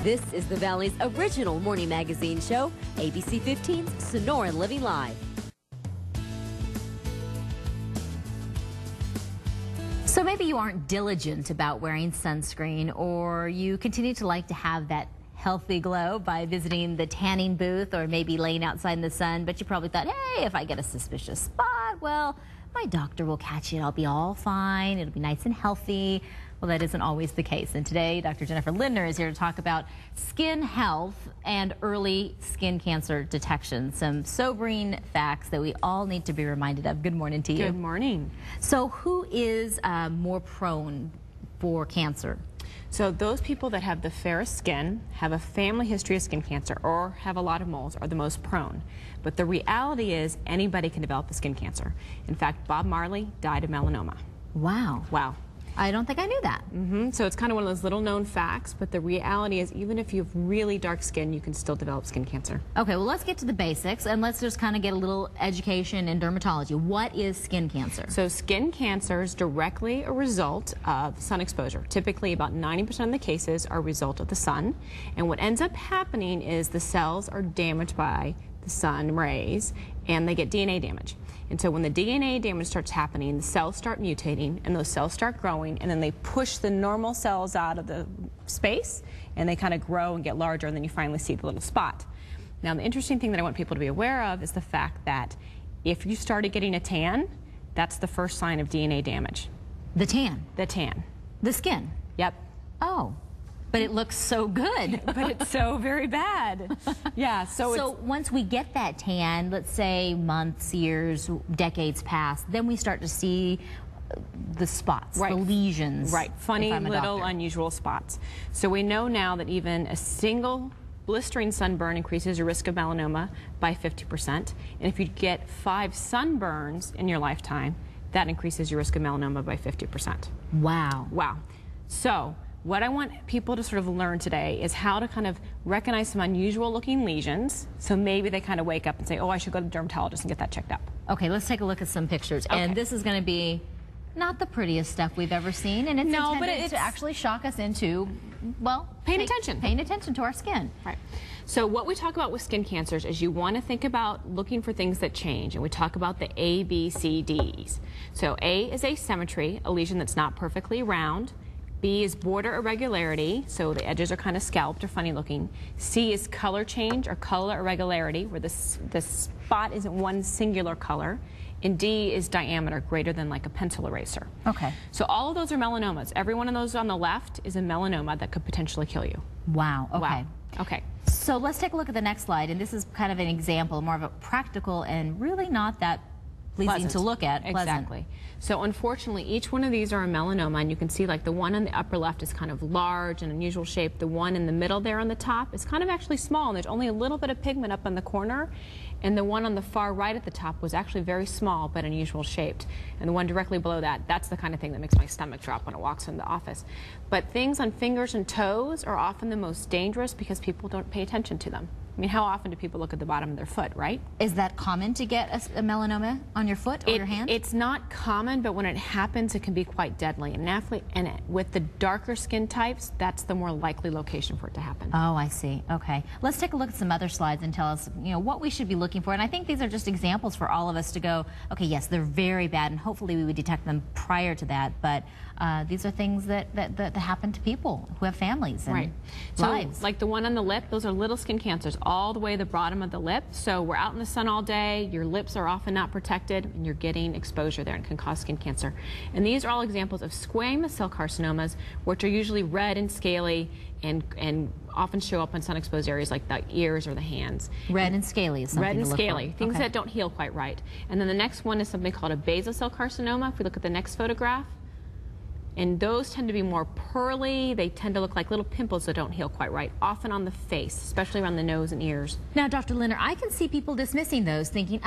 This is the Valley's original morning magazine show, ABC 15's Sonoran Living Live. So maybe you aren't diligent about wearing sunscreen, or you continue to like to have that healthy glow by visiting the tanning booth or maybe laying outside in the sun, but you probably thought, hey, if I get a suspicious spot, well, my doctor will catch it. I'll be all fine. It'll be nice and healthy. Well, that isn't always the case. And today, Dr. Jennifer Lindner is here to talk about skin health and early skin cancer detection. Some sobering facts that we all need to be reminded of. Good morning to you. Good morning. So who is more prone for cancer? So those people that have the fairest skin, have a family history of skin cancer, or have a lot of moles are the most prone. But the reality is anybody can develop a skin cancer. In fact, Bob Marley died of melanoma. Wow. Wow. I don't think I knew that. So it's kind of one of those little known facts, but the reality is even if you have really dark skin, you can still develop skin cancer. Okay, well, let's get to the basics and let's just kind of get a little education in dermatology. What is skin cancer? So skin cancer is directly a result of sun exposure. Typically about 90% of the cases are a result of the sun, and what ends up happening is the cells are damaged by the sun rays and they get DNA damage. And so when the DNA damage starts happening, the cells start mutating and those cells start growing, and then they push the normal cells out of the space and they kind of grow and get larger, and then you finally see the little spot. Now, the interesting thing that I want people to be aware of is the fact that if you started getting a tan, that's the first sign of DNA damage. The tan? The tan. The skin? Yep. Oh. But it looks so good. But it's so very bad. Yeah, so once we get that tan, let's say months, years, decades pass, then we start to see the spots, right, the lesions. Right, funny little unusual spots. So we know now that even a single blistering sunburn increases your risk of melanoma by 50%. And if you get 5 sunburns in your lifetime, that increases your risk of melanoma by 50%. Wow. Wow. So what I want people to sort of learn today is how to kind of recognize some unusual looking lesions, so maybe they kind of wake up and say, oh, I should go to the dermatologist and get that checked up. Okay, let's take a look at some pictures. Okay. And this is going to be not the prettiest stuff we've ever seen, and it's intended to actually shock us into, well, paying attention to our skin. Right. So what we talk about with skin cancers is you want to think about looking for things that change, and we talk about the A, B, C, Ds. So A is asymmetry, a lesion that's not perfectly round. B is border irregularity, so the edges are kind of scalped or funny looking. C is color change or color irregularity, where the spot isn't one singular color. And D is diameter, greater than like a pencil eraser. Okay. So all of those are melanomas. Every one of those on the left is a melanoma that could potentially kill you. Wow. Okay. Wow. Okay. So let's take a look at the next slide, and this is kind of an example, more of a practical and really not that pleasing to look at. Exactly. So unfortunately, each one of these are a melanoma, and you can see like the one on the upper left is kind of large and unusual shape. The one in the middle there on the top is kind of actually small, and there's only a little bit of pigment up in the corner. And the one on the far right at the top was actually very small but unusual shaped. And the one directly below that, that's the kind of thing that makes my stomach drop when it walks in the office. But things on fingers and toes are often the most dangerous because people don't pay attention to them. I mean, how often do people look at the bottom of their foot, right? Is that common to get a melanoma on your foot or your hand? It's not common, but when it happens, it can be quite deadly. And with the darker skin types, that's the more likely location for it to happen. Oh, I see. Okay. Let's take a look at some other slides and tell us, what we should be looking for. And I think these are just examples for all of us to go, okay, yes, they're very bad, and hopefully we would detect them prior to that. But these are things that happen to people who have families and lives. So, like the one on the lip, those are little skin cancers all the way to the bottom of the lip. So we're out in the sun all day, your lips are often not protected, and you're getting exposure there and can cause skin cancer. And these are all examples of squamous cell carcinomas, which are usually red and scaly and often show up in sun-exposed areas like the ears or the hands. Red and scaly is something Red and to look scaly, for. things that don't heal quite right. And then the next one is something called a basal cell carcinoma. If we look at the next photograph, and those tend to be more pearly. They tend to look like little pimples that don't heal quite right, often on the face, especially around the nose and ears. Now, Dr. Lindner, I can see people dismissing those, thinking,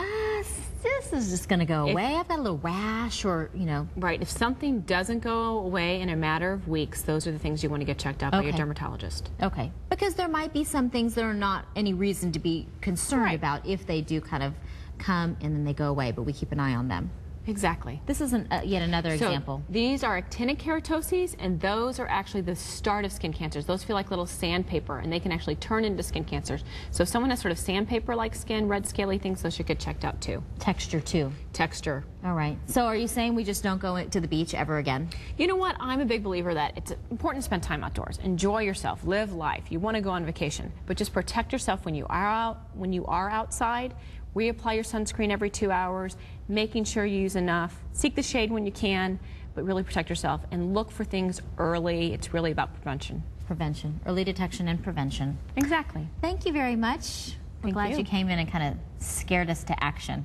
this is just going to go away. I've got a little rash or, Right. If something doesn't go away in a matter of weeks, those are the things you want to get checked out by your dermatologist. Okay. Because there might be some things that are not any reason to be concerned about if they do kind of come and then they go away, but we keep an eye on them. Exactly. This isn't yet another example. These are actinic keratoses, and those are actually the start of skin cancers. Those feel like little sandpaper, and they can actually turn into skin cancers. So if someone has sort of sandpaper-like skin, red scaly things, those should get checked out too. Texture too. Texture. All right. So are you saying we just don't go to the beach ever again? You know what? I'm a big believer that it's important to spend time outdoors. Enjoy yourself. Live life. You want to go on vacation, but just protect yourself when you are out. When you are outside, reapply your sunscreen every 2 hours, making sure you use enough. Seek the shade when you can, but really protect yourself and look for things early. It's really about prevention. Prevention. Early detection and prevention. Exactly. Thank you very much. We're glad you came in and kind of scared us to action.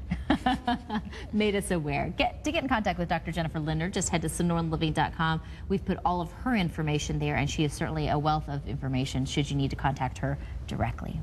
Made us aware. To get in contact with Dr. Jennifer Lindner, just head to SonoranLiving.com. We've put all of her information there, and she is certainly a wealth of information should you need to contact her directly.